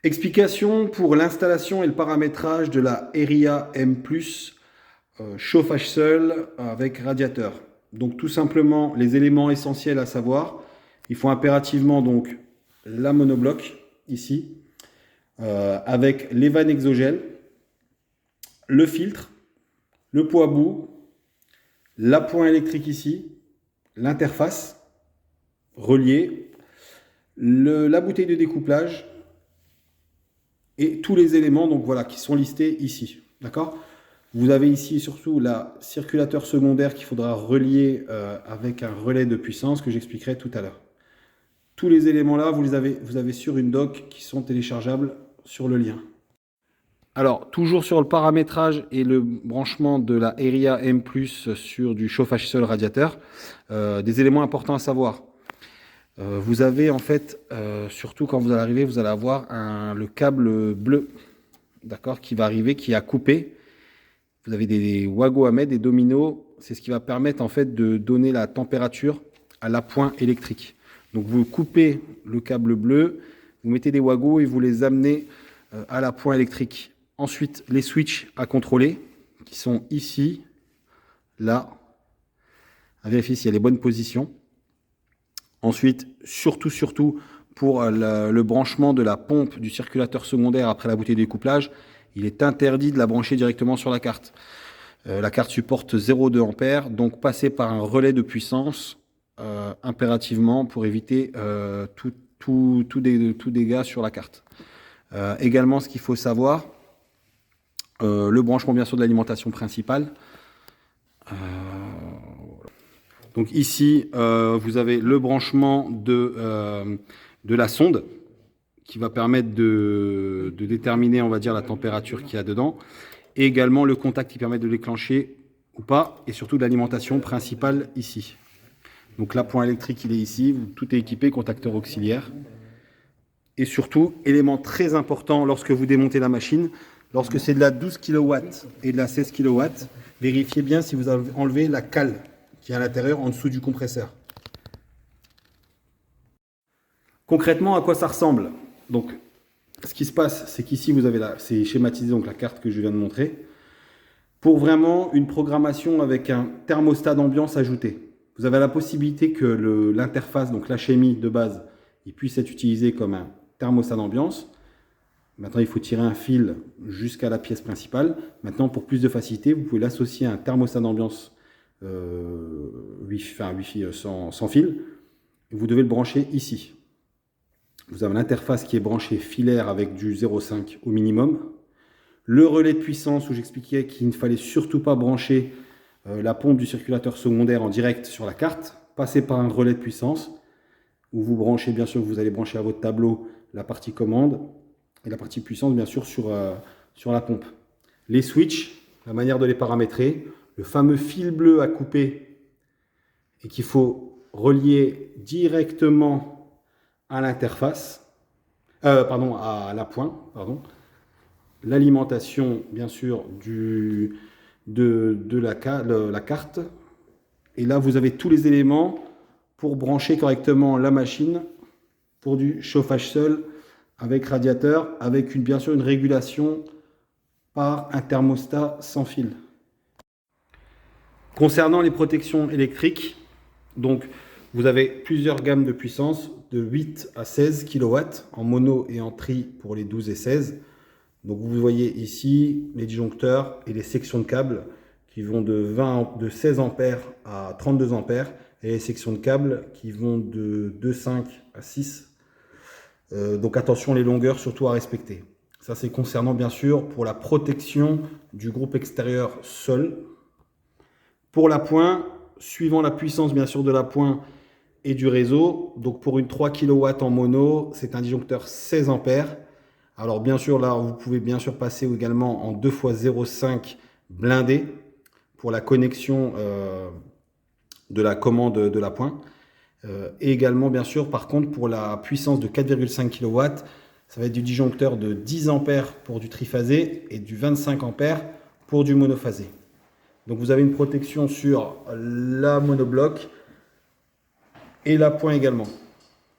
Explication pour l'installation et le paramétrage de la Eria M+, chauffage seul avec radiateur. Donc tout simplement les éléments essentiels à savoir, il faut impérativement donc la monobloc ici, avec les vannes exogènes, le filtre, le pot à bout, l'appoint électrique ici, l'interface reliée, la bouteille de découplage et tous les éléments donc voilà, qui sont listés ici. D'accord ? Vous avez ici surtout la circulateur secondaire qu'il faudra relier avec un relais de puissance que j'expliquerai tout à l'heure. Tous les éléments là, vous avez sur une doc qui sont téléchargeables sur le lien. Alors, toujours sur le paramétrage et le branchement de la Eria M+, sur du chauffage seul radiateur, des éléments importants à savoir. Vous avez en fait, surtout quand vous allez arriver, vous allez avoir le câble bleu, d'accord, qui va arriver, qui a coupé. Vous avez des wagos à mettre, des dominos, c'est ce qui va permettre en fait de donner la température à l'appoint électrique. Donc vous coupez le câble bleu, vous mettez des wagos et vous les amenez à l'appoint électrique. Ensuite, les switches à contrôler, qui sont ici, là, à vérifier s'il y a les bonnes positions. Ensuite, surtout, pour le branchement de la pompe du circulateur secondaire après la bouteille de découplage, il est interdit de la brancher directement sur la carte. La carte supporte 0,2 A, donc passer par un relais de puissance impérativement pour éviter tout dégât sur la carte. Également, ce qu'il faut savoir, le branchement bien sûr de l'alimentation principale. Donc ici, vous avez le branchement de la sonde qui va permettre de déterminer, on va dire, la température qu'il y a dedans. Et également le contact qui permet de déclencher ou pas, et surtout l'alimentation principale ici. Donc l'appoint électrique, il est ici, tout est équipé, contacteur auxiliaire. Et surtout, élément très important lorsque vous démontez la machine, lorsque c'est de la 12 kW et de la 16 kW, vérifiez bien si vous avez enlevé la cale qui est à l'intérieur en dessous du compresseur. Concrètement, à quoi ça ressemble? Donc, ce qui se passe, c'est qu'ici, vous avez c'est schématisé, donc la carte que je viens de montrer, pour vraiment une programmation avec un thermostat d'ambiance ajouté. Vous avez la possibilité que l'interface, donc l'HMI de base, il puisse être utilisé comme un thermostat d'ambiance. Maintenant, il faut tirer un fil jusqu'à la pièce principale. Maintenant, pour plus de facilité, vous pouvez l'associer à un thermostat d'ambiance Wi-Fi sans fil. Vous devez le brancher ici. Vous avez l'interface qui est branchée filaire avec du 0,5 au minimum. Le relais de puissance où j'expliquais qu'il ne fallait surtout pas brancher la pompe du circulateur secondaire en direct sur la carte. Passer par un relais de puissance où vous branchez, bien sûr, vous allez brancher à votre tableau la partie commande et la partie puissance, bien sûr, sur la pompe. Les switches, la manière de les paramétrer, le fameux fil bleu à couper et qu'il faut relier directement à l'interface, à l'appoint, l'alimentation, bien sûr, de la carte. Et là, vous avez tous les éléments pour brancher correctement la machine pour du chauffage seul avec radiateur, avec bien sûr une régulation par un thermostat sans fil. Concernant les protections électriques, donc vous avez plusieurs gammes de puissance de 8 à 16 kW en mono et en tri pour les 12 et 16. Donc vous voyez ici les disjoncteurs et les sections de câbles qui vont de 16 A à 32 A et les sections de câbles qui vont de 2,5 à 6. Donc attention les longueurs surtout à respecter. Ça c'est concernant bien sûr pour la protection du groupe extérieur seul. Pour l'appoint, suivant la puissance bien sûr de l'appoint et du réseau, donc pour une 3 kW en mono, c'est un disjoncteur 16 A. Alors bien sûr là, vous pouvez bien sûr passer également en 2 x 0,5 blindé pour la connexion de la commande de l'appoint. Et également bien sûr par contre pour la puissance de 4,5 kW, ça va être du disjoncteur de 10 A pour du triphasé et du 25 A pour du monophasé. Donc vous avez une protection sur la monobloc et l'appoint également.